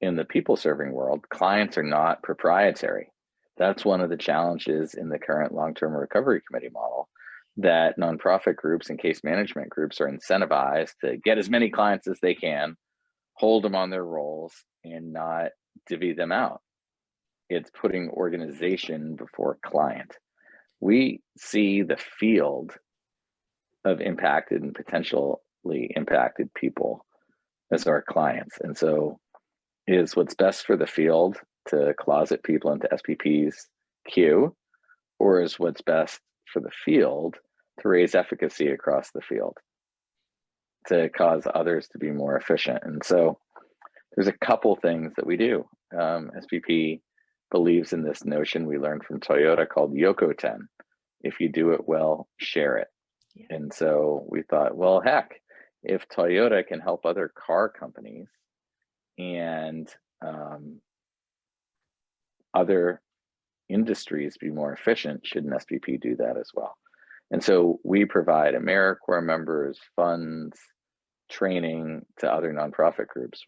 in the people serving world, clients are not proprietary. That's one of the challenges in the current long-term recovery committee model, that nonprofit groups and case management groups are incentivized to get as many clients as they can, hold them on their rolls, and not divvy them out. It's putting organization before client. We see the field of impacted and potentially impacted people as our clients. And so is what's best for the field to closet people into SBP's queue, or is what's best for the field to raise efficacy across the field, to cause others to be more efficient? And so there's a couple things that we do. SBP believes in this notion we learned from Toyota called YOKOTEN. If you do it well, share it. Yeah. And so we thought, well, heck, if Toyota can help other car companies and other industries be more efficient, shouldn't SBP do that as well? And so we provide AmeriCorps members, funds, training to other nonprofit groups.